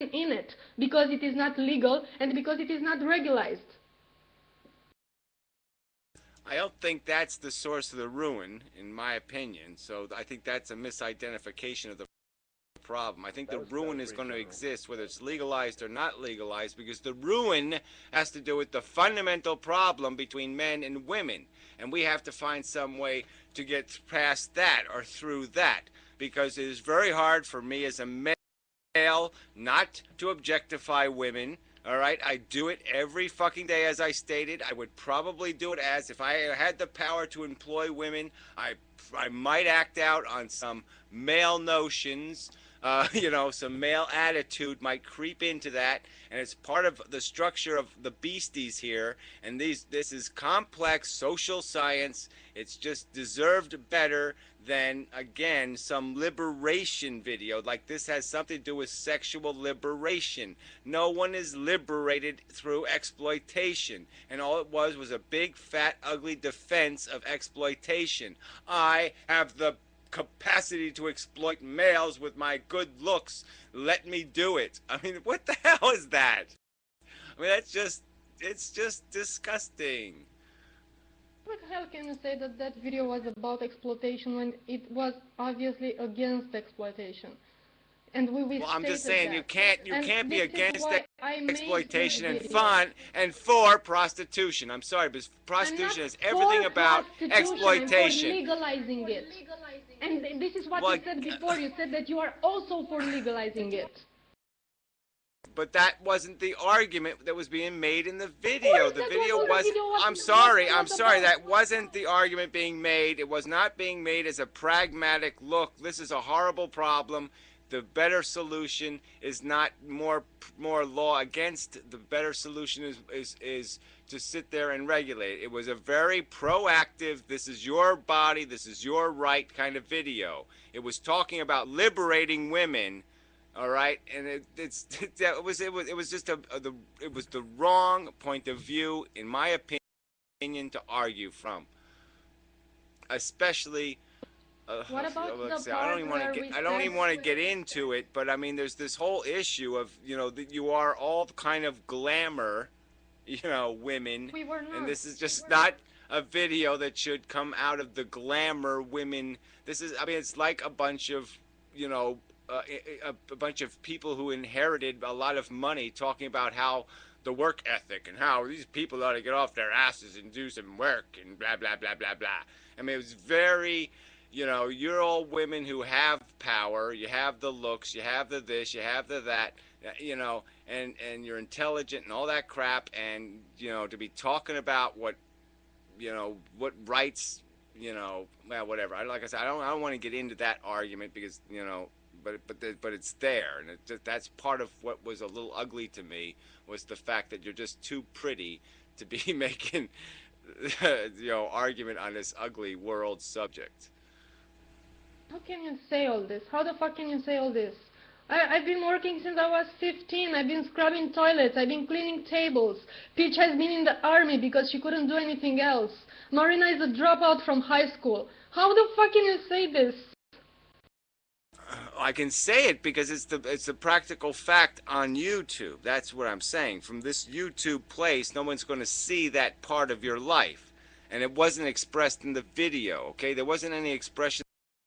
in it, because it is not legal and because it is not regularized. I don't think that's the source of the ruin, in my opinion. So I think that's a misidentification of the problem. I think the ruin is going to exist whether it's legalized or not legalized, because the ruin has to do with the fundamental problem between men and women, and we have to find some way to get past that or through that, because it is very hard for me as a male not to objectify women. All right, I do it every fucking day, as I stated. I would probably do it as if I had the power to employ women. I might act out on some male notions. Some male attitude might creep into that, and it's part of the structure of the beasties here. And this is complex social science. It's just deserved better than, again, some liberation video. Like, this has something to do with sexual liberation. No one is liberated through exploitation, and all it was a big fat ugly defense of exploitation. I have the capacity to exploit males with my good looks. Let me do it. I mean, what the hell is that? I mean, it's just disgusting. What the hell can you say that that video was about exploitation when it was obviously against exploitation? And we Well, I'm just stated saying that. you And can't be this is against why I made this exploitation and video. fun and for prostitution. I'm sorry, but prostitution is everything about exploitation. I'm for legalizing it. And this is what Well, you said before. You said that you are also for legalizing it. but that wasn't the argument that was being made in the video. The video was, I'm was sorry, about. that wasn't the argument being made. It was not being made as a pragmatic look. This is a horrible problem. The better solution is not more law against. The better solution is to sit there and regulate. It was a very proactive, this is your body, this is your right kind of video. It was talking about liberating women. All right, and it was just it was the wrong point of view, in my opinion, to argue from, especially. What about the I part where I don't even want to get into it, but I mean, there's this whole issue of that you are all kind of glamour, women, we were not. and this is just not a video that should come out of the glamour women. This is, I mean, it's like a bunch of a bunch of people who inherited a lot of money talking about how the work ethic and how these people ought to get off their asses and do some work and blah blah blah blah blah. I mean, it was very, you're all women who have power. You have the looks, you have the this, you have the that, and you're intelligent and all that crap. And to be talking about what rights, well, whatever. Like I said, I don't want to get into that argument because but it's there, and that's part of what was a little ugly to me, was the fact that you're just too pretty to be making argument on this ugly world subject. How can you say all this? How the fuck can you say all this? I've been working since I was 15. I've been scrubbing toilets. I've been cleaning tables. Peach has been in the army because she couldn't do anything else. Marina is a dropout from high school. How the fuck can you say this? I can say it because it's the practical fact on YouTube. That's what I'm saying. From this YouTube place, no one's going to see that part of your life, and it wasn't expressed in the video. Okay, there wasn't any expression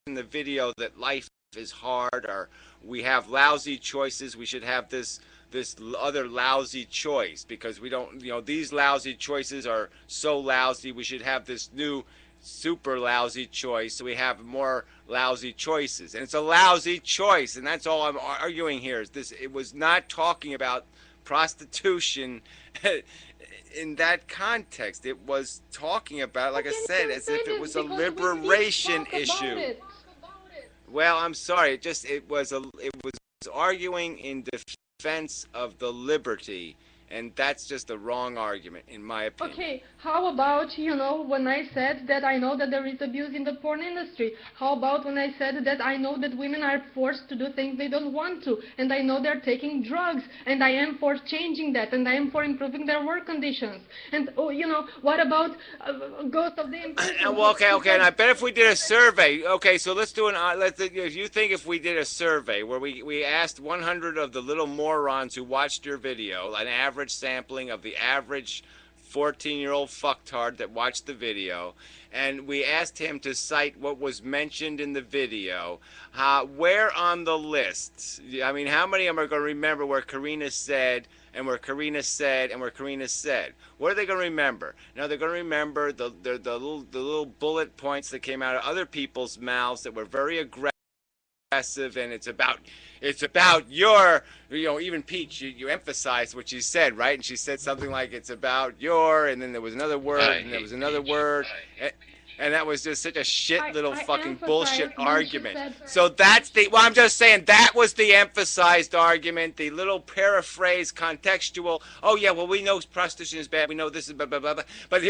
in the video that life is hard, or we have lousy choices. We should have this other lousy choice because we don't. These lousy choices are so lousy. We should have this new super lousy choice, so we have more lousy choices, and it's a lousy choice, and that's all I'm arguing here. Is this? It was not talking about prostitution in that context. It was talking about, like I said, as if it was a liberation issue. Well, I'm sorry. It was arguing in defense of the liberty, And that's just the wrong argument, in my opinion. Okay, how about, when I said that I know that there is abuse in the porn industry? How about when I said that I know that women are forced to do things they don't want to, and I know they're taking drugs, and I am for changing that, and I am for improving their work conditions? And, what about Ghost of the Impression? Well, okay, and I bet if we did a survey, okay, so let's do if you think if we did a survey where we asked 100 of the little morons who watched your video, an average sampling of the average 14-year-old fucktard that watched the video, and we asked him to cite what was mentioned in the video, where on the list, I mean, how many of them are going to remember where Karina said, and where Karina said, and where Karina said? What are they going to remember? Now, they're going to remember the little bullet points that came out of other people's mouths that were very aggressive, and it's about your, even Peach, you emphasized what she said, right? And she said something like, it's about your, and then there was another word, and there was another word, and that was just such a shit little fucking bullshit argument. So that's well, I'm just saying, that was the emphasized argument, the little paraphrase, contextual, oh yeah, well, we know prostitution is bad, we know this is blah, blah, blah, blah, but,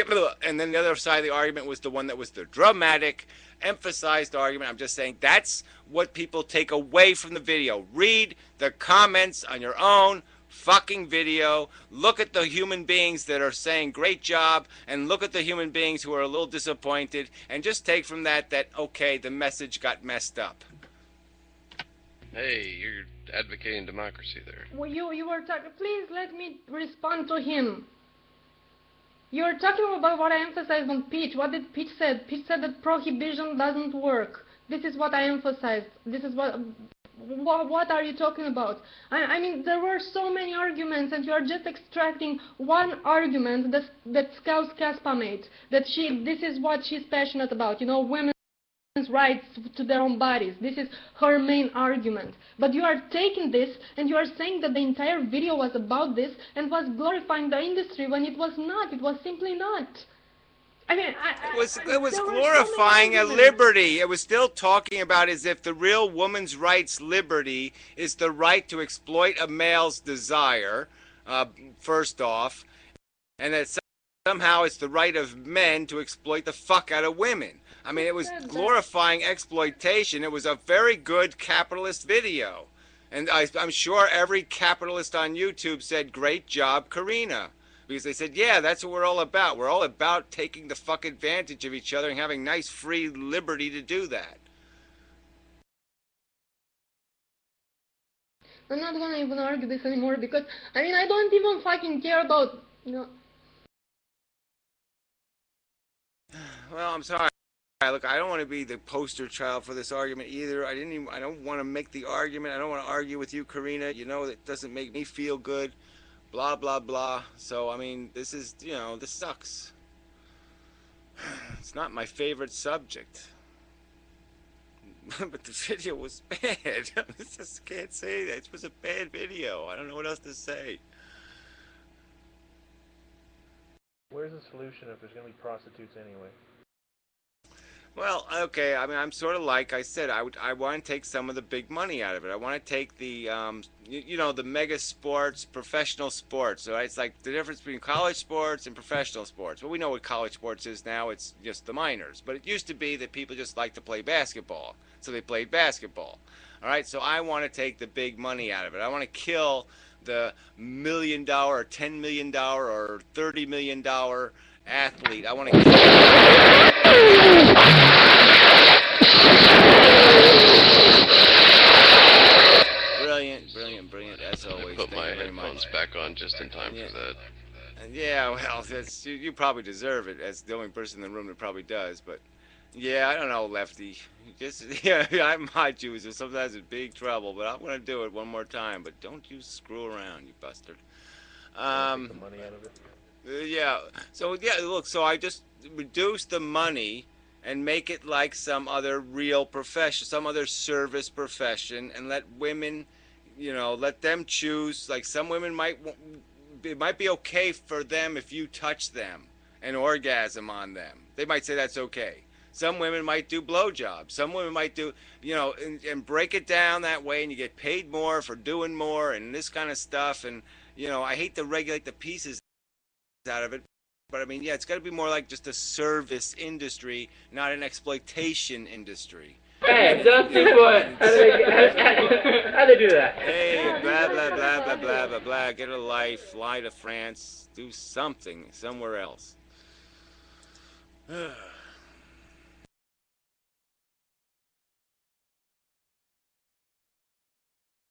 and then the other side of the argument was the one that was the dramatic, emphasized argument. I'm just saying that's what people take away from the video. Read the comments on your own fucking video. Look at the human beings that are saying great job, and look at the human beings who are a little disappointed, and just take from that okay, the message got messed up. Hey, you're advocating democracy there. Well, you were talking. Please let me respond to him. You're talking about what I emphasized on Peach. What did Peach said? Peach said that prohibition doesn't work. This is what I emphasized. This is what are you talking about? I mean, there were so many arguments, and you are just extracting one argument that Scout Caspa made. That this is what she's passionate about. Women's rights to their own bodies. This is her main argument. But you are taking this, and you are saying that the entire video was about this, and was glorifying the industry when it was not. It was simply not. I mean, it was glorifying a liberty. It was still talking about as if the real woman's rights liberty is the right to exploit a male's desire, first off, and that somehow it's the right of men to exploit the fuck out of women. I mean, it was glorifying exploitation. It was a very good capitalist video. And I'm sure every capitalist on YouTube said, great job, Karina. Because they said, yeah, that's what we're all about. We're all about taking the fuck advantage of each other and having nice free liberty to do that. I'm not gonna even argue this anymore because, I mean, I don't even fucking care about, Well, I'm sorry. Look, I don't want to be the poster child for this argument either. I don't want to make the argument. I don't want to argue with you, Karina. It doesn't make me feel good. Blah, blah, blah. So, I mean, this is, this sucks. It's not my favorite subject. But the video was bad. I just can't say that. It was a bad video. I don't know what else to say. Where's the solution if there's going to be prostitutes anyway? Well, okay, I mean, I'm sort of like I said, I want to take some of the big money out of it. I want to take the, the mega sports, professional sports. So it's like the difference between college sports and professional sports. Well, we know what college sports is now. It's just the minors. But it used to be that people just like to play basketball. So they played basketball. All right, so I want to take the big money out of it. I want to kill the $1 million or $10 million or $30 million athlete. I want to kill Brilliant, as always. Put my headphones back on just in time for that. Yeah, well, you probably deserve it, as the only person in the room that probably does, but yeah, I don't know, Lefty. I might use it. Sometimes it's big trouble, but I'm going to do it one more time, but don't you screw around, you bastard. Take the money out of it? Yeah, so look, so I just reduce the money and make it like some other real profession, some other service profession, and let women, let them choose. Like some women it might be okay for them if you touch them and orgasm on them. They might say that's okay. Some women might do blowjobs. Some women might do, and break it down that way, and you get paid more for doing more and this kind of stuff. And, you know, I hate to regulate the pieces out of it, but I mean, yeah, it's got to be more like just a service industry, not an exploitation industry. Hey, don't do what? How'd they do that? Hey, blah, blah, blah, blah, blah, blah, blah, get a life, fly to France, do something somewhere else.